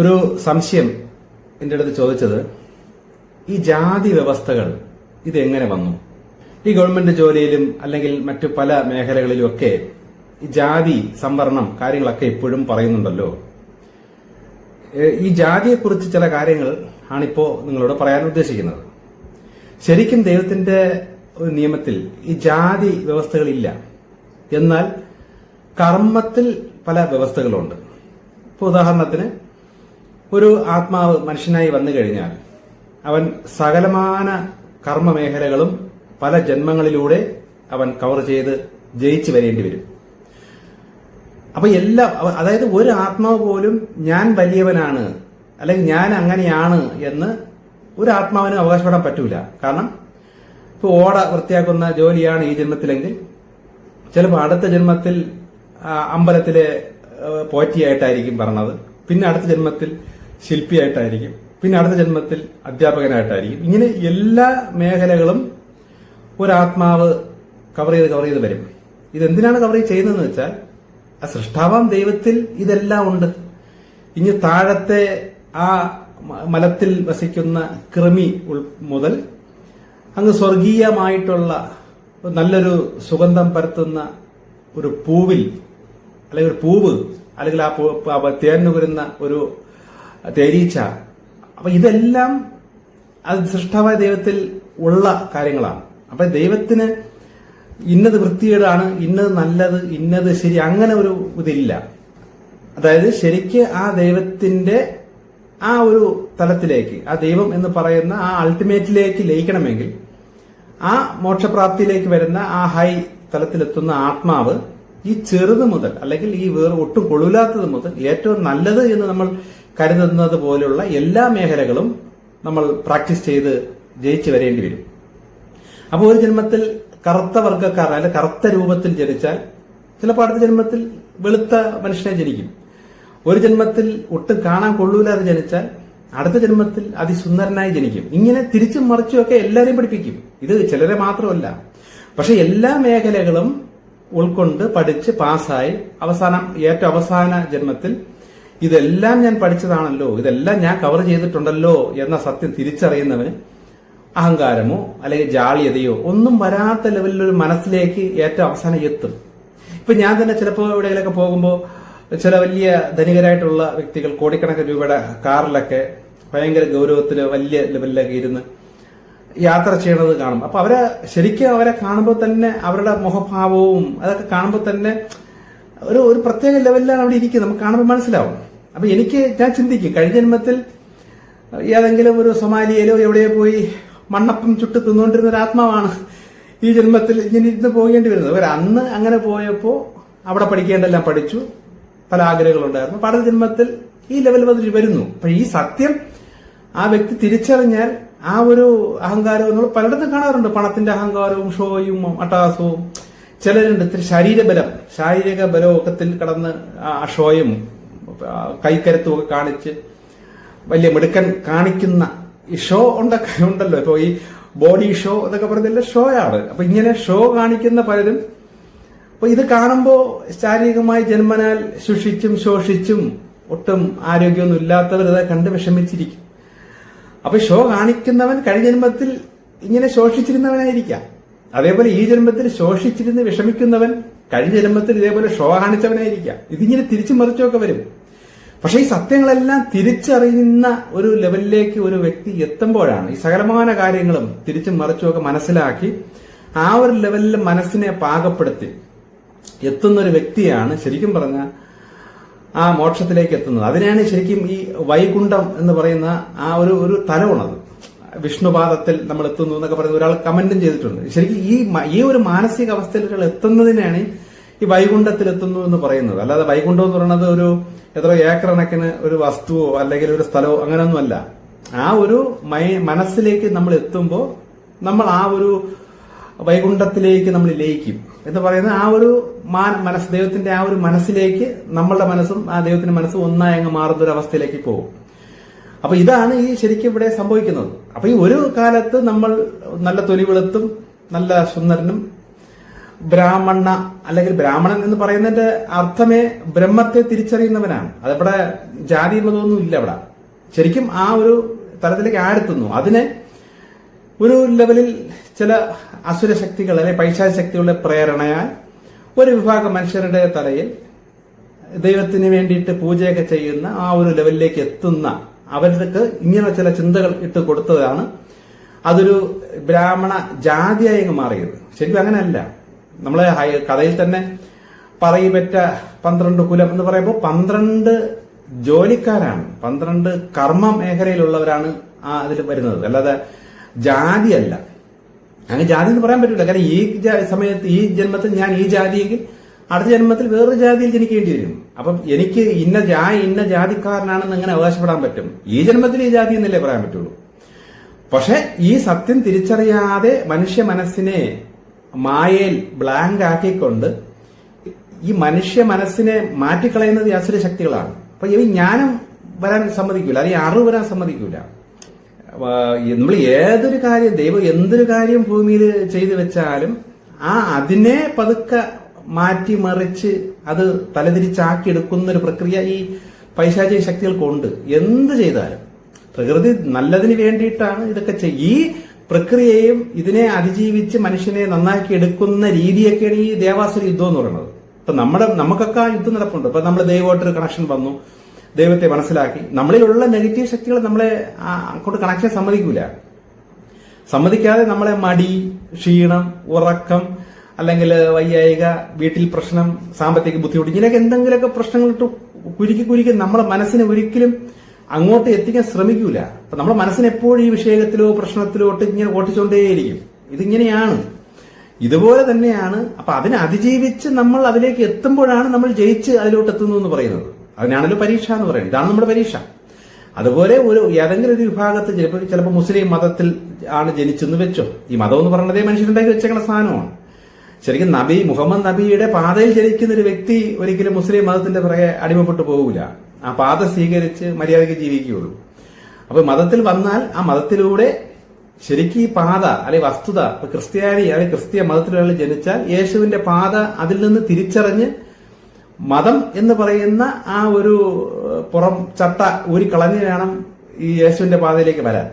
ഒരു സംശയം എൻ്റെ അടുത്ത് ചോദിച്ചത്, ഈ ജാതി വ്യവസ്ഥകൾ ഇതെങ്ങനെ വന്നു? ഈ ഗവൺമെന്റ് ജോലിയിലും അല്ലെങ്കിൽ മറ്റു പല മേഖലകളിലുമൊക്കെ ഈ ജാതി സംവരണം കാര്യങ്ങളൊക്കെ ഇപ്പോഴും പറയുന്നുണ്ടല്ലോ. ഈ ജാതിയെക്കുറിച്ച് ചില കാര്യങ്ങൾ ആണിപ്പോ നിങ്ങളോട് പറയാൻ ഉദ്ദേശിക്കുന്നത്. ശരിക്കും ദൈവത്തിന്റെ ഒരു നിയമത്തിൽ ഈ ജാതി വ്യവസ്ഥകളില്ല. എന്നാൽ കർമ്മത്തിൽ പല വ്യവസ്ഥകളുണ്ട്. ഇപ്പൊ ഉദാഹരണത്തിന്, ഒരു ആത്മാവ് മനുഷ്യനായി വന്നു കഴിഞ്ഞാൽ അവൻ സകലമാന കർമ്മമേഖലകളും പല ജന്മങ്ങളിലൂടെ അവൻ കവർ ചെയ്ത് ജയിച്ചു വരേണ്ടി വരും. അപ്പൊ അതായത് ഒരു ആത്മാവ് പോലും ഞാൻ വലിയവനാണ് അല്ലെങ്കിൽ ഞാൻ അങ്ങനെയാണ് എന്ന് ഒരു ആത്മാവിന് അവകാശപ്പെടാൻ പറ്റൂല. കാരണം ഇപ്പൊ ഓട വൃത്തിയാക്കുന്ന ജോലിയാണ് ഈ ജന്മത്തിലെങ്കിൽ ചിലപ്പോൾ അടുത്ത ജന്മത്തിൽ അമ്പലത്തിലെ പോറ്റിയായിട്ടായിരിക്കും പറഞ്ഞത്, പിന്നെ അടുത്ത ജന്മത്തിൽ ശില്പിയായിട്ടായിരിക്കും, പിന്നെ അടുത്ത ജന്മത്തിൽ അധ്യാപകനായിട്ടായിരിക്കും. ഇങ്ങനെ എല്ലാ മേഖലകളും ഒരാത്മാവ് കവർ ചെയ്ത് വരും. ഇതെന്തിനാണ് കവർ ചെയ്യുന്നതെന്ന് വെച്ചാൽ, ആ സൃഷ്ടാവാം ദൈവത്തിൽ ഇതെല്ലാം ഉണ്ട്. ഇനി താഴത്തെ ആ മലത്തിൽ വസിക്കുന്ന കൃമി മുതൽ അങ്ങ് സ്വർഗീയമായിട്ടുള്ള നല്ലൊരു സുഗന്ധം പരത്തുന്ന ഒരു പൂവിൽ അല്ലെങ്കിൽ ഒരു പൂവ് അല്ലെങ്കിൽ ആ തേനുകരുന്ന ഒരു തേനീച്ച, അപ്പൊ ഇതെല്ലാം അത് സൃഷ്ടാവായ ദൈവത്തിൽ ഉള്ള കാര്യങ്ങളാണ്. അപ്പൊ ദൈവത്തിന് ഇന്നത് വൃത്തികേടാണ്, ഇന്നത് നല്ലത്, ഇന്നത് ശരി, അങ്ങനെ ഒരു ഇതില്ല. അതായത് ശരിക്ക് ആ ദൈവത്തിന്റെ ആ ഒരു തലത്തിലേക്ക്, ആ ദൈവം എന്ന് പറയുന്ന ആ അൾട്ടിമേറ്റിലേക്ക് ലയിക്കണമെങ്കിൽ, ആ മോക്ഷപ്രാപ്തിയിലേക്ക് വരുന്ന ആ ഹൈ തലത്തിലെത്തുന്ന ആത്മാവ് ഈ ചെറുത് മുതൽ അല്ലെങ്കിൽ ഈ വേറെ ഒട്ടും കൊള്ളൂലാത്തത് മുതൽ ഏറ്റവും നല്ലത് എന്ന് നമ്മൾ കരുതുന്നത് പോലുള്ള എല്ലാ മേഖലകളും നമ്മൾ പ്രാക്ടീസ് ചെയ്ത് ജയിച്ചു വരേണ്ടി വരും. അപ്പോൾ ഒരു ജന്മത്തിൽ കറുത്ത വർഗ്ഗക്കാരൻ അല്ലെങ്കിൽ കറുത്ത രൂപത്തിൽ ജനിച്ചാൽ ചിലപ്പോൾ അടുത്ത ജന്മത്തിൽ വെളുത്ത മനുഷ്യനെ ജനിക്കും. ഒരു ജന്മത്തിൽ ഒട്ടും കാണാൻ കൊള്ളൂലാതെ ജനിച്ചാൽ അടുത്ത ജന്മത്തിൽ അതിസുന്ദരനായി ജനിക്കും. ഇങ്ങനെ തിരിച്ചും മറിച്ചും ഒക്കെ എല്ലാവരെയും പഠിപ്പിക്കും. ഇത് ചിലരെ മാത്രമല്ല. പക്ഷെ എല്ലാ മേഖലകളും ഉൾക്കൊണ്ട് പഠിച്ച് പാസ്സായി ഏറ്റവും അവസാന ജന്മത്തിൽ ഇതെല്ലാം ഞാൻ പഠിച്ചതാണല്ലോ, ഇതെല്ലാം ഞാൻ കവർ ചെയ്തിട്ടുണ്ടല്ലോ എന്ന സത്യം തിരിച്ചറിയുന്നവന് അഹങ്കാരമോ അല്ലെങ്കിൽ ജാള്യതയോ ഒന്നും വരാത്ത ലെവലിലൊരു മനസ്സിലേക്ക് ഏറ്റവും അവസാനം എത്തും. ഇപ്പൊ ഞാൻ തന്നെ ചിലപ്പോൾ എവിടെയെങ്കിലൊക്കെ പോകുമ്പോൾ ചില വലിയ ധനികരായിട്ടുള്ള വ്യക്തികൾ കോടിക്കണക്കിന് രൂപയുടെ കാറിലൊക്കെ ഭയങ്കര ഗൗരവത്തില് വലിയ ലെവലിലൊക്കെ ഇരുന്ന് യാത്ര ചെയ്യണത് കാണും. അപ്പൊ ശരിക്കും അവരെ കാണുമ്പോൾ തന്നെ അവരുടെ മുഖഭാവവും അതൊക്കെ കാണുമ്പോൾ തന്നെ ഒരു പ്രത്യേക ലെവലിലാണ് അവിടെ ഇരിക്കുന്നത്. നമുക്ക് കാണുമ്പോൾ മനസ്സിലാവും. അപ്പൊ ഞാൻ ചിന്തിക്കും, കഴിഞ്ഞ ജന്മത്തിൽ ഏതെങ്കിലും ഒരു സൊമാലിയയിലോ എവിടെയോ പോയി മണ്ണപ്പം ചുട്ട് തിന്നുകൊണ്ടിരുന്ന ഒരു ആത്മാവാണ് ഈ ജന്മത്തിൽ ഇങ്ങനെ ഇരുന്ന് പോകേണ്ടി വരുന്നത്. അന്ന് അങ്ങനെ പോയപ്പോ അവിടെ പഠിക്കേണ്ടെല്ലാം പഠിച്ചു, പല ആഗ്രഹങ്ങളുണ്ടായിരുന്നു. അടുത്ത ജന്മത്തിൽ ഈ ലെവൽ വരുന്നു. അപ്പൊ ഈ സത്യം ആ വ്യക്തി തിരിച്ചറിഞ്ഞാൽ ആ ഒരു അഹങ്കാരവും നമ്മൾ പലയിടത്തും കാണാറുണ്ട്. പണത്തിന്റെ അഹങ്കാരവും ഷോയും അട്ടഹാസവും. ചിലരുണ്ട് ഇത്തിരി ശാരീരിക ബലമൊക്കത്തിൽ കടന്ന് ആ ഷോയും കൈക്കരുത്തും ഒക്കെ കാണിച്ച് വലിയ മിടുക്കൻ കാണിക്കുന്ന ഈ ഷോ ഉണ്ടല്ലോ. ഇപ്പൊ ഈ ബോഡി ഷോ എന്നൊക്കെ പറയുന്നില്ല, ഷോയാണ്. അപ്പൊ ഇങ്ങനെ ഷോ കാണിക്കുന്ന പലരും അപ്പൊ ഇത് കാണുമ്പോ ശാരീരികമായി ജന്മനാൽ ശുഷിച്ചും ശോഷിച്ചും ഒട്ടും ആരോഗ്യമൊന്നും ഇല്ലാത്തവർ ഇதை കണ്ട് വിഷമിച്ചിരിക്കും. അപ്പൊ ഷോ കാണിക്കുന്നവൻ കഴിഞ്ഞ ജന്മത്തിൽ ഇങ്ങനെ ശോഷിച്ചിരുന്നവനായിരിക്കാം. അതേപോലെ ഈ ജന്മത്തിൽ ശോഷിച്ചിരുന്ന് വിഷമിക്കുന്നവൻ കഴിഞ്ഞ ജന്മത്തിൽ ഇതേപോലെ ഷോ കാണിച്ചവനായിരിക്കാം. ഇതിങ്ങനെ തിരിച്ചു മറിച്ചൊക്കെ വരും. പക്ഷെ ഈ സത്യങ്ങളെല്ലാം തിരിച്ചറിയുന്ന ഒരു ലെവലിലേക്ക് ഒരു വ്യക്തി എത്തുമ്പോഴാണ് ഈ സകലമാന കാര്യങ്ങളും തിരിച്ചും മറിച്ചുമൊക്കെ മനസ്സിലാക്കി ആ ഒരു ലെവലിൽ മനസ്സിനെ പാകപ്പെടുത്തി എത്തുന്ന ഒരു വ്യക്തിയാണ് ശരിക്കും പറഞ്ഞ ആ മോക്ഷത്തിലേക്ക് എത്തുന്നത്. അതിനാണ് ശരിക്കും ഈ വൈകുണ്ഠം എന്ന് പറയുന്ന ആ ഒരു തലമുണത്. വിഷ്ണുപാദത്തിൽ നമ്മൾ എത്തുന്നു എന്നൊക്കെ പറയുന്ന ഒരാൾ കമന്റും ചെയ്തിട്ടുണ്ട്. ശരിക്കും ഈ ഒരു മാനസിക അവസ്ഥയിൽ ഒരാൾ എത്തുന്നതിനാണ് ഈ വൈകുണ്ഠത്തിൽ എത്തുന്നു എന്ന് പറയുന്നത്. അല്ലാതെ വൈകുണ്ഠം എന്ന് പറയുന്നത് ഒരു എത്ര ഏക്കർ കണക്കിന് ഒരു വസ്തുവോ അല്ലെങ്കിൽ ഒരു സ്ഥലമോ അങ്ങനെയൊന്നുമല്ല. ആ ഒരു മനസ്സിലേക്ക് നമ്മൾ എത്തുമ്പോൾ നമ്മൾ ആ ഒരു വൈകുണ്ഠത്തിലേക്ക് നമ്മൾ ലയിക്കും എന്ന് പറയുന്ന ആ ഒരു മനസ്സ്, ദൈവത്തിന്റെ ആ ഒരു മനസ്സിലേക്ക് നമ്മളുടെ മനസ്സും ആ ദൈവത്തിന്റെ മനസ്സും ഒന്നായി അങ്ങ് മാറുന്ന ഒരു അവസ്ഥയിലേക്ക് പോകും. അപ്പൊ ഇതാണ് ഈ ശരിക്കും ഇവിടെ സംഭവിക്കുന്നത്. അപ്പൊ ഈ ഒരു കാലത്ത് നമ്മൾ നല്ല തൊലി വെളുത്തും നല്ല സുന്ദരനും ബ്രാഹ്മണ അല്ലെങ്കിൽ ബ്രാഹ്മണൻ എന്ന് പറയുന്നതിന്റെ അർത്ഥമേ ബ്രഹ്മത്തെ തിരിച്ചറിയുന്നവനാണ്. അതവിടെ ജാതി മതമൊന്നും ഇല്ല. അവിടെ ശരിക്കും ആ ഒരു തലത്തിലേക്ക് ആഴ്ത്തുന്നു. അതിനെ ഒരു ലെവലിൽ ചില അസുര ശക്തികൾ അല്ലെങ്കിൽ പൈശാച ശക്തികളുടെ പ്രേരണയാൽ ഒരു വിഭാഗം മനുഷ്യരുടെ തലയിൽ ദൈവത്തിന് വേണ്ടിയിട്ട് പൂജയൊക്കെ ചെയ്യുന്ന ആ ഒരു ലെവലിലേക്ക് എത്തുന്ന അവർക്ക് ഇങ്ങനെ ചില ചിന്തകൾ ഇട്ട് കൊടുത്തതാണ് അതൊരു ബ്രാഹ്മണ ജാതിയായി മാറിയത്. ശരിക്കും അങ്ങനെയല്ല. നമ്മളെ കഥയിൽ തന്നെ പറയിപ്പറ്റ 12 കുലം എന്ന് പറയുമ്പോൾ 12 ജോലിക്കാരാണ്, 12 കർമ്മ മേഖലയിലുള്ളവരാണ് അതിൽ വരുന്നത്, അല്ലാതെ ജാതിയല്ല. അങ്ങനെ ജാതി എന്ന് പറയാൻ പറ്റില്ല. കാരണം ഈ സമയത്ത് ഈ ജന്മത്തിൽ ഞാൻ ഈ ജാതിയെങ്കിൽ അടുത്ത ജന്മത്തിൽ വേറൊരു ജാതിയിൽ ജനിക്കേണ്ടി വരും. അപ്പം എനിക്ക് ഇന്ന ജാതിക്കാരനാണെന്ന് എങ്ങനെ അവകാശപ്പെടാൻ പറ്റും? ഈ ജന്മത്തിൽ ഈ ജാതി എന്നല്ലേ പറയാൻ പറ്റുള്ളൂ. പക്ഷെ ഈ സത്യം തിരിച്ചറിയാതെ മനുഷ്യ മനസ്സിനെ മായയിൽ ബ്ലാങ്ക് ആക്കിക്കൊണ്ട് ഈ മനുഷ്യ മനസ്സിനെ മാറ്റിക്കളയുന്നത് ഈ അസുര ശക്തികളാണ്. അപ്പൊ ഈ ജ്ഞാനം വരാൻ സമ്മതിക്കൂല, അല്ലെങ്കിൽ അറിവ് വരാൻ സമ്മതിക്കൂല. നമ്മൾ ഏതൊരു കാര്യം, ദൈവം എന്തൊരു കാര്യം ഭൂമിയിൽ ചെയ്തു വെച്ചാലും അതിനെ പതുക്കെ മാറ്റി മറിച്ച് അത് തലതിരിച്ചാക്കി എടുക്കുന്ന ഒരു പ്രക്രിയ ഈ പൈശാചിക ശക്തികൾക്കുണ്ട്. എന്ത് ചെയ്താലും പ്രകൃതി നല്ലതിന് വേണ്ടിയിട്ടാണ് ഇതൊക്കെ ഈ പ്രക്രിയയും ഇതിനെ അതിജീവിച്ച് മനുഷ്യനെ നന്നാക്കി എടുക്കുന്ന രീതിയൊക്കെയാണ് ഈ ദേവാസുര യുദ്ധം എന്ന് പറയുന്നത്. ഇപ്പൊ നമുക്കൊക്കെ ആ യുദ്ധം നടപ്പുണ്ട്. ഇപ്പൊ നമ്മൾ ദൈവമായിട്ടൊരു കണക്ഷൻ വന്നു, ദൈവത്തെ മനസ്സിലാക്കി. നമ്മളിലുള്ള നെഗറ്റീവ് ശക്തികൾ നമ്മളെ അങ്ങോട്ട് കണക്ഷൻ സമ്മതിക്കാതെ നമ്മളെ മടി, ക്ഷീണം, ഉറക്കം, അല്ലെങ്കിൽ വയ്യായിക, വീട്ടിൽ പ്രശ്നം, സാമ്പത്തിക ബുദ്ധിമുട്ട്, ഇങ്ങനെയൊക്കെ എന്തെങ്കിലുമൊക്കെ പ്രശ്നങ്ങളിട്ട് കുരുക്കി നമ്മളെ മനസ്സിനെ ഒരിക്കലും അങ്ങോട്ട് എത്തിക്കാൻ ശ്രമിക്കൂല. അപ്പൊ നമ്മുടെ മനസ്സിന് എപ്പോഴും ഈ വിഷയത്തിലോ പ്രശ്നത്തിലോ ഇങ്ങനെ ഓട്ടിച്ചുകൊണ്ടേയിരിക്കും. ഇതിങ്ങനെയാണ്, ഇതുപോലെ തന്നെയാണ്. അപ്പൊ അതിനെ അതിജീവിച്ച് നമ്മൾ അതിലേക്ക് എത്തുമ്പോഴാണ് നമ്മൾ ജയിച്ച് അതിലോട്ട് എത്തുന്നു എന്ന് പറയുന്നത്. അതിനാണല്ലോ പരീക്ഷ എന്ന് പറയുന്നത്. ഇതാണ് നമ്മുടെ പരീക്ഷ. അതുപോലെ ഏതെങ്കിലും ഒരു വിഭാഗത്തിൽ ചിലപ്പോൾ മുസ്ലിം മതത്തിൽ ആണ് ജനിച്ചെന്ന് വെച്ചോ. ഈ മതം എന്ന് പറയുന്നത് മനുഷ്യരുണ്ടാക്കി വെച്ചേക്കുന്ന സാധനമാണ്. ശരിക്കും മുഹമ്മദ് നബിയുടെ പാതയിൽ ജനിക്കുന്ന ഒരു വ്യക്തി ഒരിക്കലും മുസ്ലിം മതത്തിന്റെ പിറകെ അടിമപ്പെട്ടു പോകില്ല. ആ പാത സ്വീകരിച്ച് മര്യാദയ്ക്ക് ജീവിക്കുകയുള്ളൂ. അപ്പൊ മതത്തിൽ വന്നാൽ ആ മതത്തിലൂടെ ശരിക്കും ഈ പാത അല്ലെങ്കിൽ വസ്തുത, ഇപ്പൊ ക്രിസ്ത്യാനി അല്ലെങ്കിൽ ക്രിസ്തീയ മതത്തിലുള്ള ജനിച്ചാൽ യേശുവിന്റെ പാത അതിൽ നിന്ന് തിരിച്ചറിഞ്ഞ് മതം എന്ന് പറയുന്ന ആ ഒരു പുറം ചട്ട ഊരിക്കളഞ്ഞ് വേണം ഈ യേശുവിന്റെ പാതയിലേക്ക് വരാൻ.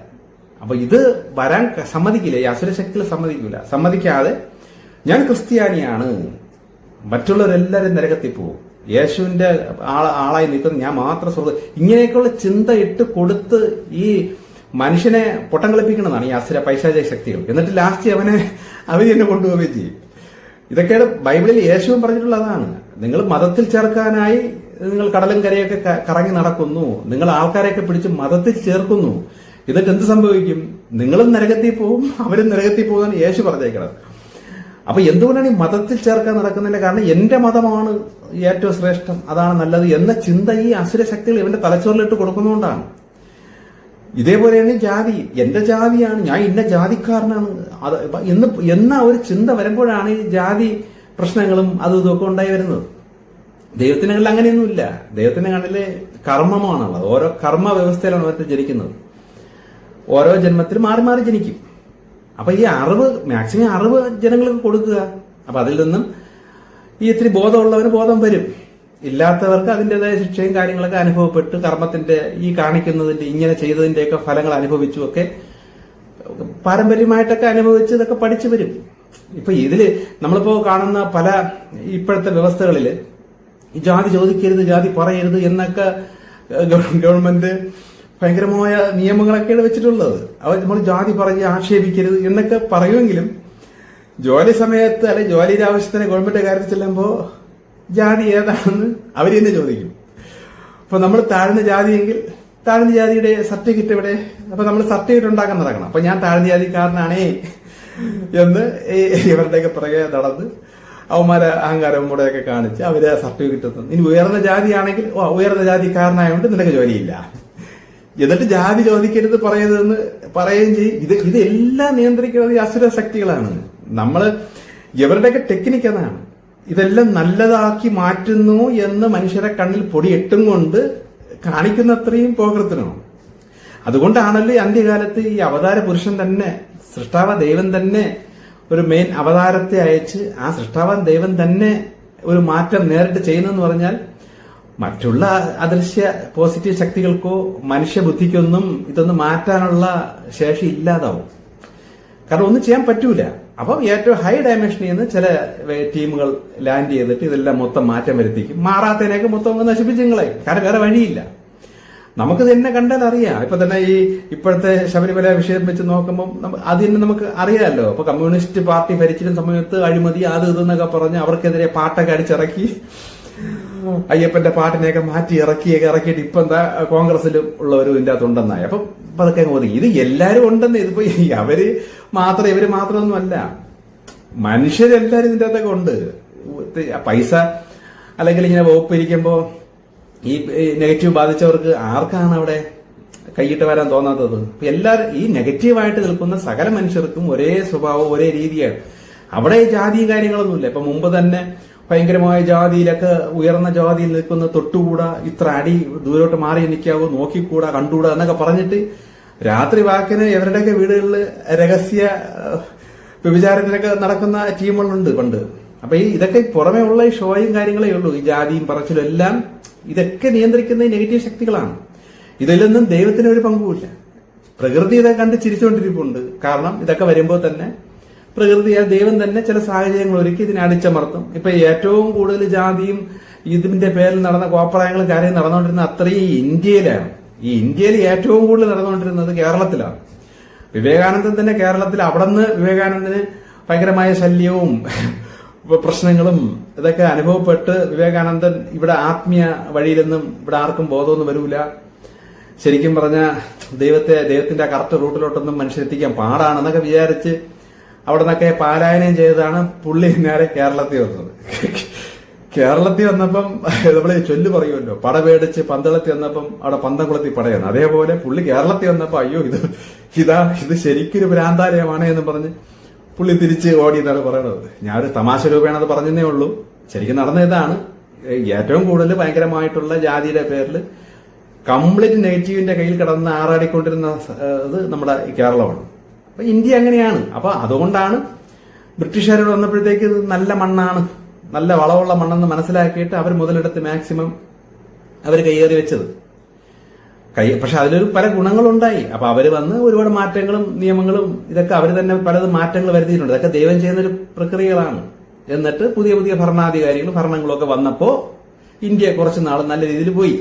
അപ്പൊ ഇത് വരാൻ സമ്മതിക്കില്ല, ഈ അസുരശക്തികൾ സമ്മതിക്കാതെ ഞാൻ ക്രിസ്ത്യാനിയാണ്, മറ്റുള്ളവരെല്ലാവരും നരകത്തിൽ പോകും, യേശുവിന്റെ ആളായി നിൽക്കുന്ന ഞാൻ മാത്രം സ്വർഗ്ഗം, ഇങ്ങനെയൊക്കെയുള്ള ചിന്ത ഇട്ട് കൊടുത്ത് ഈ മനുഷ്യനെ പൊട്ടം കളിപ്പിക്കണമെന്നാണ് ഈ അസുര പൈശാചിക ശക്തികൾ. എന്നിട്ട് ലാസ്റ്റ് അവർ തന്നെ കൊണ്ടുപോവുകയും ചെയ്യും. ഇതൊക്കെയാണ് ബൈബിളിൽ യേശുവും പറഞ്ഞിട്ടുള്ളതാണ്. നിങ്ങൾ മതത്തിൽ ചേർക്കാനായി നിങ്ങൾ കടലും കരയൊക്കെ കറങ്ങി നടക്കുന്നു, നിങ്ങൾ ആൾക്കാരെയൊക്കെ പിടിച്ച് മതത്തിൽ ചേർക്കുന്നു. എന്നിട്ട് എന്ത് സംഭവിക്കും? നിങ്ങളും നരകത്തിൽ പോവും, അവരും നരകത്തിൽ പോകുന്നതാണ് യേശു പറഞ്ഞേക്കുന്നത്. അപ്പൊ എന്തുകൊണ്ടാണ് ഈ മതത്തിൽ ചേർക്കാൻ നടക്കുന്നതിന്റെ കാരണം എന്റെ മതമാണ് ഏറ്റവും ശ്രേഷ്ഠം, അതാണ് നല്ലത് എന്ന ചിന്ത ഈ അസുര ശക്തികൾ ഇവന്റെ തലച്ചോറിലിട്ട് കൊടുക്കുന്നതുകൊണ്ടാണ്. ഇതേപോലെയാണ് ജാതി. എന്റെ ജാതിയാണ്, ഞാൻ ഇന്ന ജാതിക്കാരനാണ് എന്ന ഒരു ചിന്ത വരുമ്പോഴാണ് ഈ ജാതി പ്രശ്നങ്ങളും അതും ഇതൊക്കെ ഉണ്ടായി വരുന്നത്. ദൈവത്തിന്റെ കണ്ണിൽ അങ്ങനെയൊന്നുമില്ല. ദൈവത്തിന്റെ കണ്ണില് കർമ്മമാണുള്ളത്. ഓരോ കർമ്മ വ്യവസ്ഥയിലാണ് ഓരോരുത്തർ ജനിക്കുന്നത്. ഓരോ ജന്മത്തിൽ മാറി മാറി ജനിക്കും. അപ്പൊ ഈ അറിവ് മാക്സിമം അറിവ് ജനങ്ങൾക്ക് കൊടുക്കുക. അപ്പൊ അതിൽ നിന്നും ഈ ഇത്തിരി ബോധമുള്ളവന് ബോധം വരും, ഇല്ലാത്തവർക്ക് അതിൻ്റെതായ ശിക്ഷയും കാര്യങ്ങളൊക്കെ അനുഭവപ്പെട്ട് കർമ്മത്തിന്റെ ഈ കാണിക്കുന്നതിന്റെ ഇങ്ങനെ ചെയ്തതിന്റെയൊക്കെ ഫലങ്ങൾ അനുഭവിച്ചുമൊക്കെ പാരമ്പര്യമായിട്ടൊക്കെ അനുഭവിച്ച് ഇതൊക്കെ പഠിച്ചു വരും. ഇപ്പൊ ഇതില് നമ്മളിപ്പോ കാണുന്ന പല ഇപ്പോഴത്തെ വ്യവസ്ഥകളില് ഈ ജാതി ചോദിക്കരുത്, ജാതി പറയരുത് എന്നൊക്കെ ഗവൺമെന്റ് ഭയങ്കരമായ നിയമങ്ങളൊക്കെയാണ് വെച്ചിട്ടുള്ളത്. അവർ നമ്മൾ ജാതി പറഞ്ഞ് ആക്ഷേപിക്കരുത് എന്നൊക്കെ പറയുമെങ്കിലും ജോലി സമയത്ത് അല്ലെങ്കിൽ ജോലിയുടെ ആവശ്യത്തിന് ഗവൺമെന്റ് കാര്യത്തിൽ ചെല്ലുമ്പോൾ ജാതി ഏതാണെന്ന് അവർ തന്നെ ചോദിക്കും. അപ്പൊ നമ്മൾ താഴ്ന്ന ജാതിയെങ്കിൽ താഴ്ന്ന ജാതിയുടെ സർട്ടിഫിക്കറ്റ് എവിടെ? അപ്പൊ നമ്മൾ സർട്ടിഫിക്കറ്റ് ഉണ്ടാക്കാൻ നടക്കണം. അപ്പൊ ഞാൻ താഴ്ന്ന ജാതിക്കാരനാണേ എന്ന് ഇവരുടെയൊക്കെ പിറകെ നടന്ന് അവന്മാരെ അഹങ്കാരവും കൂടെയൊക്കെ കാണിച്ച് അവരെ സർട്ടിഫിക്കറ്റ് എത്തുന്നു. ഇനി ഉയർന്ന ജാതിയാണെങ്കിൽ ഉയർന്ന ജാതിക്കാരനായതുകൊണ്ട് നിനക്ക് ജോലിയില്ല, എന്നിട്ട് ജാതി ചോദിക്കരുത് പറയരുതെന്ന് പറയുകയും ചെയ്യും. ഇതെല്ലാം നിയന്ത്രിക്കുന്നത് ഈ അസുര ശക്തികളാണ്. നമ്മള് ഇവരുടെയൊക്കെ ടെക്നിക്ക് അതാണ്. ഇതെല്ലാം നല്ലതാക്കി മാറ്റുന്നു എന്ന് മനുഷ്യരെ കണ്ണിൽ പൊടിയിട്ടും കൊണ്ട് കാണിക്കുന്നത്രയും പോകൃത്തിനാണ്. അതുകൊണ്ടാണല്ലോ ഈ അന്ത്യകാലത്ത് ഈ അവതാര പുരുഷൻ തന്നെ, സൃഷ്ടാവ ദൈവം തന്നെ ഒരു മെയിൻ അവതാരത്തെ അയച്ച് ആ സൃഷ്ടാവാൻ ദൈവം തന്നെ ഒരു മാറ്റം നേരിട്ട് ചെയ്യുന്നെന്ന് പറഞ്ഞാൽ മറ്റുള്ള അദൃശ്യ പോസിറ്റീവ് ശക്തികൾക്കോ മനുഷ്യബുദ്ധിക്കൊന്നും ഇതൊന്നും മാറ്റാനുള്ള ശേഷി ഇല്ലാതാവും. കാരണം ഒന്നും ചെയ്യാൻ പറ്റൂല. അപ്പം ഏറ്റവും ഹൈ ഡയമെൻഷനിൽ നിന്ന് ചില ടീമുകൾ ലാൻഡ് ചെയ്തിട്ട് ഇതെല്ലാം മൊത്തം മാറ്റം വരുത്തിക്കും. മാറാത്തതിനൊക്കെ മൊത്തം നശിപ്പിച്ചുങ്ങളെ. കാരണം വേറെ വഴിയില്ല. നമുക്ക് തന്നെ കണ്ടാൽ അറിയാം. ഇപ്പൊ തന്നെ ഈ ഇപ്പോഴത്തെ ശബരിമല വിഷയം വെച്ച് നോക്കുമ്പോൾ അത് തന്നെ നമുക്ക് അറിയാമല്ലോ. അപ്പൊ കമ്മ്യൂണിസ്റ്റ് പാർട്ടി ഭരിച്ചിരുന്ന സമയത്ത് അഴിമതി അത് ഇതെന്നൊക്കെ പറഞ്ഞ് അവർക്കെതിരെ പാട്ടൊക്കെ അടിച്ചിറക്കി, അയ്യപ്പന്റെ പാട്ടിനെയൊക്കെ മാറ്റി ഇറക്കിയിട്ട് ഇപ്പൊ എന്താ കോൺഗ്രസിലും ഉള്ളവരും ഇതിന്റെ അകത്തുണ്ടെന്നായി. അപ്പം അതൊക്കെ ഒതുങ്ങി. ഇത് എല്ലാരും ഉണ്ടെന്ന്. ഇതിപ്പോ അവര് മാത്രം ഇവര് മാത്രമൊന്നും അല്ല, മനുഷ്യരെല്ലാരും ഇതിന്റെ അകത്തൊക്കെ ഉണ്ട്. പൈസ അല്ലെങ്കിൽ ഇങ്ങനെ വകുപ്പ് ഇരിക്കുമ്പോ ഈ നെഗറ്റീവ് ബാധിച്ചവർക്ക് ആർക്കാണ് അവിടെ കൈയിട്ട് വരാൻ തോന്നാത്തത്? എല്ലാവരും ഈ നെഗറ്റീവായിട്ട് നിൽക്കുന്ന സകല മനുഷ്യർക്കും ഒരേ സ്വഭാവം ഒരേ രീതിയാണ്. അവിടെ ജാതി കാര്യങ്ങളൊന്നുമില്ല. ഇപ്പൊ മുമ്പ് തന്നെ ഭയങ്കരമായ ജാതിയിലൊക്കെ ഉയർന്ന ജാതിയിൽ നിൽക്കുന്ന തൊട്ടുകൂടാ, ഇത്ര അടി ദൂരോട്ട് മാറി നിൽക്കാവൂ, നോക്കിക്കൂടാ, കണ്ടുകൂടാ എന്നൊക്കെ പറഞ്ഞിട്ട് രാത്രി വാക്കിന് ഇവരുടെയൊക്കെ വീടുകളിൽ രഹസ്യ വ്യഭിചാരത്തിനൊക്കെ നടക്കുന്ന ടീമുകളുണ്ട് പണ്ട്. അപ്പൊ ഇതൊക്കെ പുറമേ ഉള്ള ഈ ഷോയും കാര്യങ്ങളേ ഉള്ളൂ. ഈ ജാതിയും പറച്ചിലും എല്ലാം ഇതൊക്കെ നിയന്ത്രിക്കുന്ന ഈ നെഗറ്റീവ് ശക്തികളാണ്. ഇതിലൊന്നും ദൈവത്തിന് ഒരു പങ്കുമില്ല. പ്രകൃതി ഇതൊക്കെ കണ്ട് ചിരിച്ചുകൊണ്ടിരിപ്പുണ്ട്. കാരണം ഇതൊക്കെ വരുമ്പോൾ തന്നെ പ്രകൃതിയെ ദൈവം തന്നെ ചില സാഹചര്യങ്ങൾ ഒരുക്കി ഇതിനെ അടിച്ചമർത്തും. ഇപ്പൊ ഏറ്റവും കൂടുതൽ ജാതിയും ഇതിന്റെ പേരിൽ നടന്ന കോപ്രായങ്ങളും കാര്യം നടന്നുകൊണ്ടിരുന്ന അത്രയും ഇന്ത്യയിലാണ്. ഈ ഇന്ത്യയിൽ ഏറ്റവും കൂടുതൽ നടന്നുകൊണ്ടിരുന്നത് കേരളത്തിലാണ്. വിവേകാനന്ദൻ തന്നെ കേരളത്തിൽ അവിടെ നിന്ന് വിവേകാനന്ദന് ഭയങ്കരമായ ശല്യവും പ്രശ്നങ്ങളും ഇതൊക്കെ അനുഭവപ്പെട്ട് വിവേകാനന്ദൻ ഇവിടെ ആത്മീയ വഴിയിലൊന്നും ഇവിടെ ആർക്കും ബോധമൊന്നും വരൂല. ശരിക്കും പറഞ്ഞ ദൈവത്തിന്റെ കറക്റ്റ് റൂട്ടിലോട്ടൊന്നും മനുഷ്യരെത്തിക്കാൻ പാടാണെന്നൊക്കെ വിചാരിച്ച് അവിടെ നിന്നൊക്കെ പാലായനം ചെയ്തതാണ് പുള്ളി നേരെ കേരളത്തിൽ വന്നത്. കേരളത്തിൽ വന്നപ്പം നമ്മള് ചൊല്ല് പറയുമല്ലോ, പട പേടിച്ച് പന്തളത്തിൽ വന്നപ്പം അവിടെ പന്തംകുളത്തിൽ പടയാണ്. അതേപോലെ പുള്ളി കേരളത്തിൽ വന്നപ്പോ അയ്യോ ഇത് ശരിക്കൊരു ഭ്രാന്താലയമാണ് എന്ന് പറഞ്ഞ് പുള്ളി തിരിച്ച് ഓടി എന്നാണ് പറയണത്. ഞാനൊരു തമാശ രൂപേണ അത് പറഞ്ഞതേ ഉള്ളൂ. ശരിക്കും നടന്ന ഇതാണ്. ഏറ്റവും കൂടുതൽ ഭയങ്കരമായിട്ടുള്ള ജാതിയുടെ പേരിൽ കംപ്ലീറ്റ് നെഗറ്റീവിന്റെ കയ്യിൽ കിടന്ന് ആറാടിക്കൊണ്ടിരുന്ന ഇത് നമ്മുടെ കേരളമാണ്. അപ്പൊ ഇന്ത്യ അങ്ങനെയാണ്. അപ്പൊ അതുകൊണ്ടാണ് ബ്രിട്ടീഷുകാരോട് വന്നപ്പോഴത്തേക്ക് ഇത് നല്ല മണ്ണാണ്, നല്ല വളമുള്ള മണ്ണെന്ന് മനസ്സിലാക്കിയിട്ട് അവർ മുതലെടുത്ത് മാക്സിമം അവർ കയ്യേറി വെച്ചത്. പക്ഷെ അതിലൊരു പല ഗുണങ്ങളുണ്ടായി. അപ്പൊ അവര് വന്ന് ഒരുപാട് മാറ്റങ്ങളും നിയമങ്ങളും ഇതൊക്കെ അവർ തന്നെ പലതും മാറ്റങ്ങൾ വരുത്തിയിട്ടുണ്ട്. ഇതൊക്കെ ദൈവം ചെയ്യുന്നൊരു പ്രക്രിയകളാണ്. എന്നിട്ട് പുതിയ പുതിയ ഭരണാധികാരികളും ഭരണങ്ങളൊക്കെ വന്നപ്പോ ഇന്ത്യ കുറച്ചു നാൾ നല്ല രീതിയിൽ പോയി.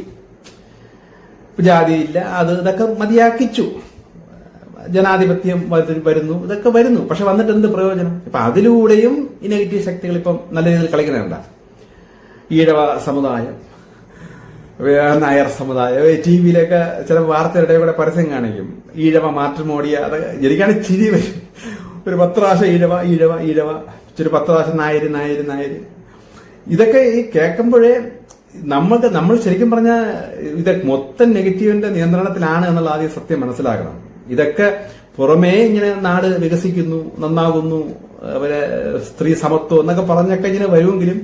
ജാതിയില്ല, ഇതൊക്കെ മതിയാക്കിച്ചു. ജനാധിപത്യം വരുന്നു, ഇതൊക്കെ വരുന്നു. പക്ഷെ വന്നിട്ട് എന്ത് പ്രയോജനം? ഇപ്പൊ അതിലൂടെയും ഈ നെഗറ്റീവ് ശക്തികൾ ഇപ്പം നല്ല രീതിയിൽ കളിക്കുന്നുണ്ട. ഈഴവ സമുദായം, നായർ സമുദായം, ടിവിയിലൊക്കെ ചില വാർത്തയുടെ കൂടെ പരസ്യം കാണിക്കും. ഈഴവ മാട്രിമോണിയ, അതൊക്കെ എനിക്കാണ് ചിരി വരും. ഒരു 10 പ്രാവശ്യം ഈഴവ, ഒരു 10 പ്രാവശ്യം നായര്. ഇതൊക്കെ ഈ കേൾക്കുമ്പോഴേ നമ്മൾ ശരിക്കും പറഞ്ഞ ഇതൊക്കെ മൊത്തം നെഗറ്റീവിന്റെ നിയന്ത്രണത്തിലാണ് എന്നുള്ള ആദ്യം സത്യം മനസ്സിലാക്കണം. ഇതൊക്കെ പുറമേ ഇങ്ങനെ നാട് വികസിക്കുന്നു, നന്നാകുന്നു, അവരെ സ്ത്രീ സമത്വം എന്നൊക്കെ പറഞ്ഞൊക്കെ ഇങ്ങനെ വരുമെങ്കിലും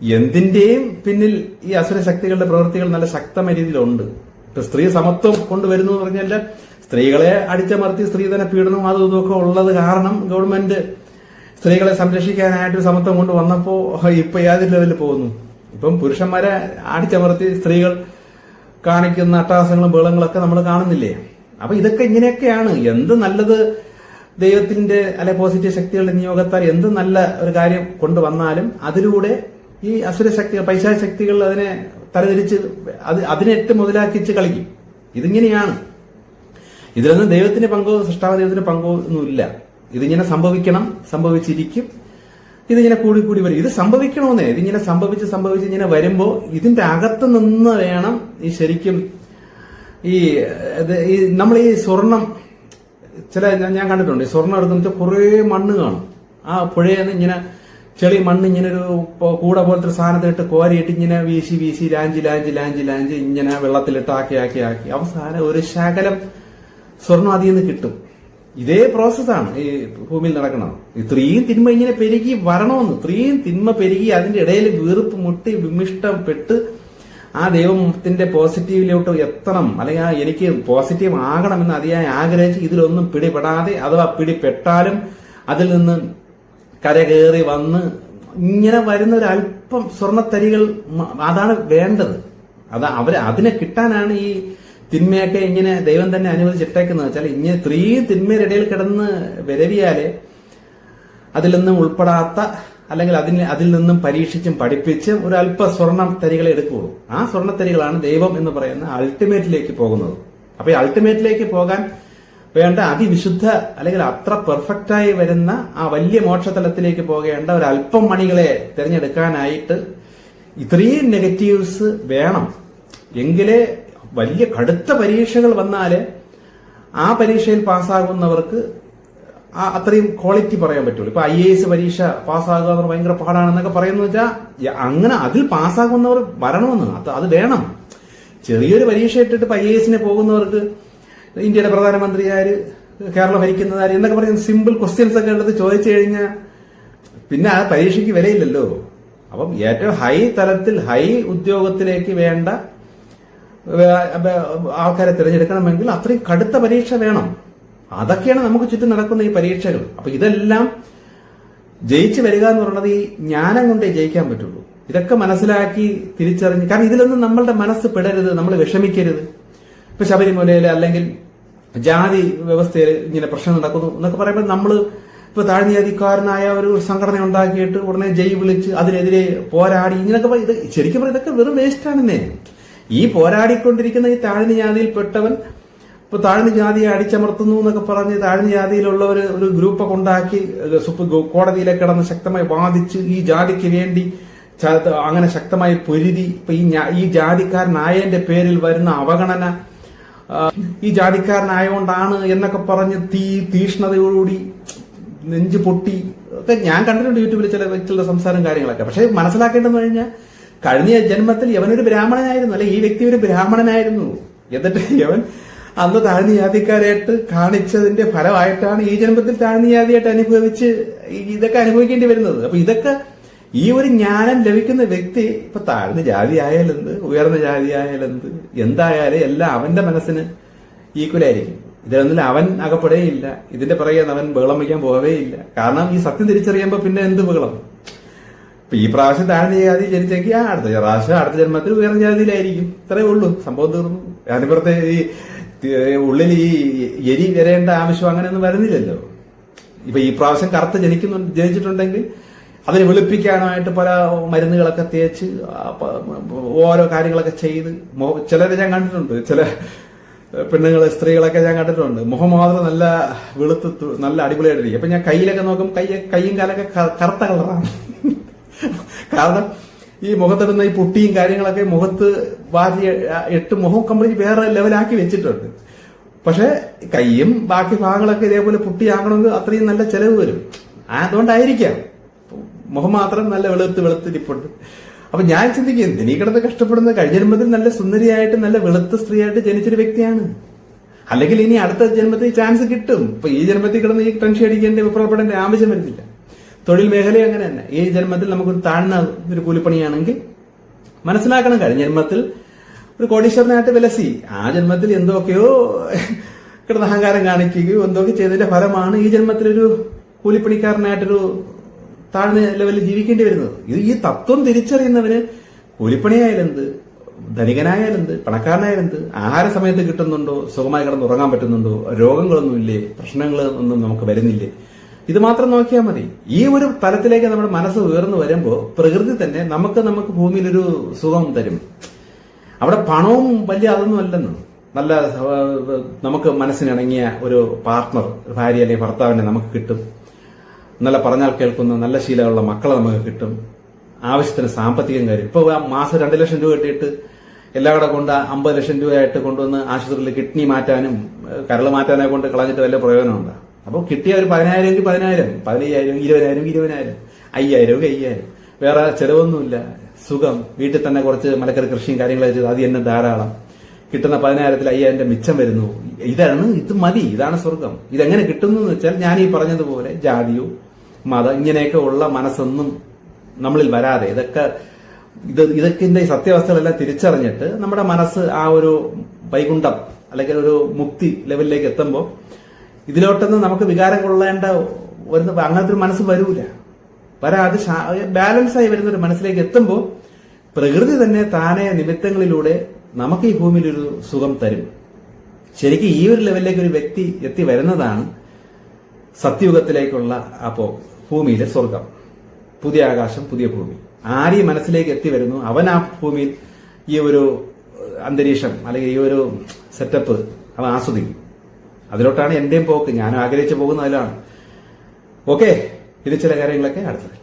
എന്തിന്റെയും പിന്നിൽ ഈ അസുര ശക്തികളുടെ പ്രവൃത്തികൾ നല്ല ശക്തമായ രീതിയിലുണ്ട്. ഇപ്പൊ സ്ത്രീ സമത്വം കൊണ്ടുവരുന്നു എന്ന് പറഞ്ഞാൽ സ്ത്രീകളെ അടിച്ചമർത്തി സ്ത്രീധന പീഡനവും അതും ഇതൊക്കെ ഉള്ളത് കാരണം ഗവൺമെന്റ് സ്ത്രീകളെ സംരക്ഷിക്കാനായിട്ട് സമത്വം കൊണ്ടുവന്നപ്പോ ഇപ്പൊ ഏതൊരു ലെവലിൽ പോകുന്നു? ഇപ്പം പുരുഷന്മാരെ അടിച്ചമർത്തി സ്ത്രീകൾ കാണിക്കുന്ന അട്ടഹാസങ്ങളും ബഹളങ്ങളൊക്കെ നമ്മൾ കാണുന്നില്ലേ? അപ്പൊ ഇതൊക്കെ ഇങ്ങനെയൊക്കെയാണ്. എന്ത് നല്ലത് ദൈവത്തിന്റെ അല്ലെ പോസിറ്റീവ് ശക്തികളുടെ നിയോഗത്താൽ എന്ത് നല്ല ഒരു കാര്യം കൊണ്ടുവന്നാലും അതിലൂടെ ഈ അസുര ശക്തികൾ, പൈശാച ശക്തികൾ അതിനെ തലതിരിച്ച് അതിനെ മുതലാക്കിച്ച് കളിക്കും. ഇതിങ്ങനെയാണ്. ഇതിലൊന്നും ദൈവത്തിന് പങ്കോ സൃഷ്ടാവ ദൈവത്തിന് പങ്കോ ഒന്നുമില്ല. ഇതിങ്ങനെ സംഭവിക്കണം, സംഭവിച്ചിരിക്കും, ഇതിങ്ങനെ കൂടി വരും. ഇത് സംഭവിക്കണമെന്നേ, ഇതിങ്ങനെ സംഭവിച്ച് ഇങ്ങനെ വരുമ്പോ ഇതിന്റെ അകത്ത് നിന്ന് വേണം ഈ ശരിക്കും ഈ നമ്മൾ ഈ സ്വർണം ഞാൻ കണ്ടിട്ടുണ്ട്. ഈ സ്വർണം എടുക്കുന്ന കുറേ മണ്ണ് കാണും. ആ പുഴയെന്ന് ഇങ്ങനെ ചെളി മണ്ണ് ഇങ്ങനെ ഒരു കൂട പോലത്തെ ഒരു സാധനത്തിലിട്ട് കോരിയിട്ട് ഇങ്ങനെ വീശി ലാഞ്ചി ഇങ്ങനെ വെള്ളത്തിലിട്ട് ആക്കി അവസാനം ഒരു ശകലം സ്വർണം അതിൽ നിന്ന് കിട്ടും. ഇതേ പ്രോസസ്സാണ് ഈ ഭൂമിയിൽ നടക്കണം. ഇത്രയും തിന്മ ഇങ്ങനെ പെരുകി വരണമെന്ന്, ഇത്രയും തിന്മ പെരുകി അതിന്റെ ഇടയിൽ വീർപ്പ് മുട്ടി വിമിഷ്ടപ്പെട്ട് ആ ദൈവത്തിന്റെ പോസിറ്റീവിലോട്ട് എത്തണം, അല്ലെങ്കിൽ എനിക്ക് പോസിറ്റീവ് ആകണമെന്ന് അതിയായി ആഗ്രഹിച്ച് ഇതിലൊന്നും പിടിപെടാതെ, അഥവാ പിടിപെട്ടാലും അതിൽ നിന്ന് കരകയറി വന്ന് ഇങ്ങനെ വരുന്ന ഒരു അല്പം സ്വർണ്ണത്തരികൾ അതാണ് വേണ്ടത്. അതിനെ കിട്ടാനാണ് ഈ തിന്മയൊക്കെ ഇങ്ങനെ ദൈവം തന്നെ അനുവദിച്ചിട്ടേക്കുന്നത് വെച്ചാൽ ഇങ്ങനെ ഇത്രയും തിന്മയുടെ ഇടയിൽ കിടന്ന് വിരവിയാലേ അതിൽ നിന്നും ഉൾപ്പെടാത്ത അല്ലെങ്കിൽ അതിൽ നിന്നും പരീക്ഷിച്ചും പഠിപ്പിച്ചും ഒരു അല്പ സ്വർണ്ണ തരികളെ എടുക്കുകയുള്ളൂ. ആ സ്വർണ്ണത്തരികളാണ് ദൈവം എന്ന് പറയുന്ന അൾട്ടിമേറ്റിലേക്ക് പോകുന്നത്. അപ്പൊ ഈ അൾട്ടിമേറ്റിലേക്ക് പോകാൻ വേണ്ട അതിവിശുദ്ധ അല്ലെങ്കിൽ അത്ര പെർഫെക്റ്റായി വരുന്ന ആ വലിയ മോക്ഷതലത്തിലേക്ക് പോകേണ്ട ഒരു അല്പം മണികളെ തിരഞ്ഞെടുക്കാനായിട്ട് ഇത്രയും നെഗറ്റീവ്സ് വേണം. എങ്കിലേ വലിയ കടുത്ത പരീക്ഷകൾ വന്നാല് ആ പരീക്ഷയിൽ പാസ്സാകുന്നവർക്ക് അത്രയും ക്വാളിറ്റി പറയാൻ പറ്റുള്ളൂ. ഇപ്പൊ IAS പരീക്ഷ പാസ്സാകുക എന്ന് ഭയങ്കര പാടാണെന്നൊക്കെ പറയുന്നത് വെച്ചാൽ അങ്ങനെ അതിൽ പാസ്സാകുന്നവർ വരണമെന്ന് അത് വേണം. ചെറിയൊരു പരീക്ഷ ഇട്ടിട്ട് ഇപ്പൊ IAS പോകുന്നവർക്ക് ഇന്ത്യയുടെ പ്രധാനമന്ത്രിയാര്, കേരളം ഭരിക്കുന്നതാര് എന്നൊക്കെ പറയുന്ന സിമ്പിൾ ക്വസ്റ്റ്യൻസ് ഒക്കെ എടുത്ത് ചോദിച്ചു കഴിഞ്ഞാൽ പിന്നെ ആ പരീക്ഷയ്ക്ക് വിലയില്ലല്ലോ. അപ്പം ഏറ്റവും ഹൈ തലത്തിൽ ഹൈ ഉദ്യോഗത്തിലേക്ക് വേണ്ട ആൾക്കാരെ തിരഞ്ഞെടുക്കണമെങ്കിൽ അത്രയും കടുത്ത പരീക്ഷ വേണം. അതൊക്കെയാണ് നമുക്ക് ചുറ്റും നടക്കുന്ന ഈ പരീക്ഷകൾ. അപ്പൊ ഇതെല്ലാം ജയിച്ചു വരിക എന്ന് പറയുന്നത് ഈ ജ്ഞാനം കൊണ്ടേ ജയിക്കാൻ പറ്റുള്ളൂ. ഇതൊക്കെ മനസ്സിലാക്കി തിരിച്ചറിഞ്ഞ്, കാരണം ഇതിലൊന്നും നമ്മളുടെ മനസ്സ് പെടരുത്, നമ്മൾ വിഷമിക്കരുത്. ഇപ്പൊ ശബരിമലയിൽ അല്ലെങ്കിൽ ജാതി വ്യവസ്ഥയിൽ ഇങ്ങനെ പ്രശ്നം നടക്കുന്നു എന്നൊക്കെ പറയുമ്പോൾ നമ്മള് ഇപ്പൊ താഴ്ന്ന ജാതിക്കാരനായ ഒരു സംഘടന ഉണ്ടാക്കിയിട്ട് ഉടനെ ജയ് വിളിച്ച് അതിനെതിരെ പോരാടി ഇങ്ങനെയൊക്കെ ഇത് ശരിക്കും ഇതൊക്കെ വെറും വേസ്റ്റാണെന്നേ. ഈ പോരാടിക്കൊണ്ടിരിക്കുന്ന ഈ താഴ്ന്ന ജാതിയിൽപ്പെട്ടവൻ ഇപ്പൊ താഴ്ന്ന ജാതിയെ അടിച്ചമർത്തുന്നു എന്നൊക്കെ പറഞ്ഞ് താഴ്ന്ന ജാതിയിലുള്ളവർ ഒരു ഗ്രൂപ്പൊക്കെ ഉണ്ടാക്കി കോടതിയിലേക്ക് കടന്ന് ശക്തമായി വാദിച്ച് ഈ ജാതിക്ക് വേണ്ടി അങ്ങനെ ശക്തമായി പൊരുതി ഇപ്പൊ ഈ ജാതിക്കാരനായതിന്റെ പേരിൽ വരുന്ന അവഗണന ഈ ജാതിക്കാരനായോണ്ടാണ് എന്നൊക്കെ പറഞ്ഞ് തീഷ്ണതയോടുകൂടി നെഞ്ചു പൊട്ടി ഒക്കെ ഞാൻ കണ്ടിട്ടുണ്ട് യൂട്യൂബിൽ ചില വ്യക്തികളുടെ സംസാരം കാര്യങ്ങളൊക്കെ. പക്ഷെ മനസ്സിലാക്കേണ്ടതെന്ന് കഴിഞ്ഞാൽ കഴിഞ്ഞ ജന്മത്തിൽ യവനൊരു ബ്രാഹ്മണനായിരുന്നു, അല്ലെ ഈ വ്യക്തി ഒരു ബ്രാഹ്മണനായിരുന്നു. എന്നിട്ട് യവൻ അന്ന് താഴ്ന്ന ജാതിക്കാരായിട്ട് കാണിച്ചതിന്റെ ഫലമായിട്ടാണ് ഈ ജന്മത്തിൽ താഴ്ന്ന ജാതിയായിട്ട് അനുഭവിച്ച് ഇതൊക്കെ അനുഭവിക്കേണ്ടി വരുന്നത്. അപ്പൊ ഇതൊക്കെ ഈ ഒരു ജ്ഞാനം ലഭിക്കുന്ന വ്യക്തി ഇപ്പൊ താഴ്ന്ന ജാതി ആയാലെന്ത്, ഉയർന്ന ജാതി ആയാലെന്ത്, എന്തായാലും എല്ലാം അവന്റെ മനസ്സിന് ഈക്വലായിരിക്കും. ഇതൊന്നും അവൻ അകപ്പെടുകയില്ല, ഇതിന്റെ പിറകെ അവൻ ബഹളം വയ്ക്കാൻ പോവുകയില്ല. കാരണം ഈ സത്യം തിരിച്ചറിയുമ്പോ പിന്നെ എന്ത് ബഹളം. ഇപ്പൊ ഈ പ്രാവശ്യം താഴ്ന്ന ജാതി ജനിച്ചെങ്കിൽ അടുത്ത പ്രാവശ്യം അടുത്ത ജന്മത്തിൽ ഉയർന്ന ജാതിയിലായിരിക്കും. ഇത്രയേ ഉള്ളൂ, സംഭവം തീർന്നു. അതിനപ്പുറത്തെ ഈ ഉള്ളിൽ ഈ എരി വരേണ്ട ആവശ്യം അങ്ങനെയൊന്നും വരുന്നില്ലല്ലോ. ഇപ്പൊ ഈ പ്രാവശ്യം കറുത്ത് ജനിച്ചിട്ടുണ്ടെങ്കിൽ അതിനെ വെളുപ്പിക്കാനായിട്ട് പല മരുന്നുകളൊക്കെ തേച്ച് ഓരോ കാര്യങ്ങളൊക്കെ ചെയ്ത് ചിലരെ ഞാൻ കണ്ടിട്ടുണ്ട്, ചില പെണ്ണുങ്ങള് സ്ത്രീകളൊക്കെ ഞാൻ കണ്ടിട്ടുണ്ട്. മുഖം മാത്രം നല്ല വെളുത്ത് നല്ല അടിപൊളിയായിട്ടിരിക്കും. അപ്പൊ ഞാൻ കയ്യിലൊക്കെ നോക്കും, കയ്യും കാലൊക്കെ കറുത്ത കളറാണ്. കാരണം ഈ മുഖത്തിടുന്ന ഈ പുട്ടിയും കാര്യങ്ങളൊക്കെ മുഖത്ത് വാരി ഇട്ട് മുഖം കംപ്ലീറ്റ് വേറെ ലെവലാക്കി വെച്ചിട്ടുണ്ട്. പക്ഷെ കയ്യും ബാക്കി ഭാഗങ്ങളൊക്കെ ഇതേപോലെ പുട്ടിയാകണമെങ്കിൽ അത്രയും നല്ല ചെലവ് വരും. അതുകൊണ്ടായിരിക്കാം മുഖം മാത്രം നല്ല വെളുത്തിരിപ്പുണ്ട്. അപ്പൊ ഞാൻ ചിന്തിക്കും, എന്തിനീ കിടന്ന് കഷ്ടപ്പെടുന്നത്? കഴിഞ്ഞ ജന്മത്തിൽ നല്ല സുന്ദരിയായിട്ട് നല്ല വെളുത്ത സ്ത്രീയായിട്ട് ജനിച്ചൊരു വ്യക്തിയാണ്. അല്ലെങ്കിൽ ഇനി അടുത്ത ജന്മത്തിൽ ചാൻസ് കിട്ടും. ഇപ്പൊ ഈ ജന്മത്തിൽ കിടന്ന് ഈ ടെൻഷൻ അടിക്കേണ്ട വിപ്രപ്പെടേണ്ട ആവശ്യം വരുന്നില്ല. തൊഴിൽ മേഖല അങ്ങനെ തന്നെ. ഈ ജന്മത്തിൽ നമുക്കൊരു താഴ്ന്ന ഒരു കൂലിപ്പണിയാണെങ്കിൽ മനസ്സിലാക്കണം, കഴിഞ്ഞ ജന്മത്തിൽ ഒരു കോടീശ്വരനായിട്ട് വിലസി, ആ ജന്മത്തിൽ എന്തൊക്കെയോ കിടന്ന അഹങ്കാരം കാണിക്കുകയോ എന്തൊക്കെ ചെയ്തതിന്റെ ഫലമാണ് ഈ ജന്മത്തിലൊരു കൂലിപ്പണിക്കാരനായിട്ടൊരു താഴ്ന്ന ലെവലിൽ ജീവിക്കേണ്ടി വരുന്നത്. ഈ തത്വം തിരിച്ചറിയുന്നവന് കൂലിപ്പണിയായാലെന്ത്, ധനികനായാലെന്ത്, പണക്കാരനായാലെന്ത്, ആഹാര സമയത്ത് കിട്ടുന്നുണ്ടോ, സുഖമായി കിടന്ന് ഉറങ്ങാൻ പറ്റുന്നുണ്ടോ, രോഗങ്ങളൊന്നുമില്ലേ, പ്രശ്നങ്ങളൊന്നും നമുക്ക് വരുന്നില്ലേ, ഇത് മാത്രം നോക്കിയാൽ മതി. ഈ ഒരു തലത്തിലേക്ക് നമ്മുടെ മനസ്സ് ഉയർന്നു വരുമ്പോൾ പ്രകൃതി തന്നെ നമുക്ക് ഭൂമിയിലൊരു സുഖം തരും. അവിടെ പണവും വലിയ അതൊന്നും അല്ലെന്ന്, നല്ല നമുക്ക് മനസ്സിനിണങ്ങിയ ഒരു പാർട്ട്ണർ, ഭാര്യ അല്ലെങ്കിൽ ഭർത്താവിനെ നമുക്ക് കിട്ടും. നല്ല പറഞ്ഞാൽ കേൾക്കുന്ന നല്ല ശീലമുള്ള മക്കളെ നമുക്ക് കിട്ടും. ആവശ്യത്തിന് സാമ്പത്തികം കാര്യം, ഇപ്പൊ മാസം 2 ലക്ഷം രൂപ കിട്ടിയിട്ട് എല്ലാവരുടെ കൊണ്ട് 50 ലക്ഷം രൂപയായിട്ട് കൊണ്ടുവന്ന് ആശുപത്രിയിൽ കിഡ്നി മാറ്റാനും കരള് മാറ്റാനെ കൊണ്ട് കളഞ്ഞിട്ട് വല്ല പ്രയോജനമുണ്ട്? അപ്പോൾ കിട്ടിയ ഒരു 10,000 എങ്കിൽ 10,000, 15,000, 20,000, 20,000, 5,000, 5,000, വേറെ ചെലവൊന്നുമില്ല, സുഖം. വീട്ടിൽ തന്നെ കുറച്ച് മലക്കറി കൃഷിയും കാര്യങ്ങളൊക്കെ ചെയ്ത് അത് തന്നെ ധാരാളം. കിട്ടുന്ന 10,000-ൽ 5,000 മിച്ചം വരുന്നു. ഇത് മതി, ഇതാണ് സ്വർഗം. ഇതെങ്ങനെ കിട്ടുന്നു എന്ന് വെച്ചാൽ ഞാൻ ഈ പറഞ്ഞതുപോലെ ജാതിയോ മതം ഇങ്ങനെയൊക്കെ ഉള്ള മനസ്സൊന്നും നമ്മളിൽ വരാതെ ഇതൊക്കെ ഈ സത്യാവസ്ഥകളെല്ലാം തിരിച്ചറിഞ്ഞിട്ട് നമ്മുടെ മനസ്സ് ആ ഒരു വൈകുണ്ഠം അല്ലെങ്കിൽ ഒരു മുക്തി ലെവലിലേക്ക് എത്തുമ്പോൾ ഇതിലോട്ടൊന്നും നമുക്ക് വികാരം കൊള്ളേണ്ട അങ്ങനത്തെ ഒരു മനസ്സ് വരൂല. അത് ബാലൻസ് ആയി വരുന്ന ഒരു മനസ്സിലേക്ക് എത്തുമ്പോൾ പ്രകൃതി തന്നെ താനെ നിമിത്തങ്ങളിലൂടെ നമുക്ക് ഈ ഭൂമിയിൽ ഒരു സുഖം തരും. ശരിക്കും ഈ ഒരു ലെവലിലേക്ക് ഒരു വ്യക്തി എത്തി വരുന്നതാണ് സത്യയുഗത്തിലേക്കുള്ള അപ്പോ ഭൂമിയിലെ സ്വർഗം, പുതിയ ആകാശം, പുതിയ ഭൂമി. ആര് ഈ മനസ്സിലേക്ക് എത്തി വരുന്നു അവൻ ആ ഭൂമിയിൽ ഈ ഒരു അന്തരീക്ഷം അല്ലെങ്കിൽ ഈ ഒരു സെറ്റപ്പ് അവൻ ആസ്വദിക്കും. അതിലോട്ടാണ് എന്റെയും പോക്ക്. ഞാൻ ആഗ്രഹിച്ചു പോകുന്ന അതിലാണ്. ഓക്കെ, ഇത് ചില കാര്യങ്ങളൊക്കെ അടുത്തത്.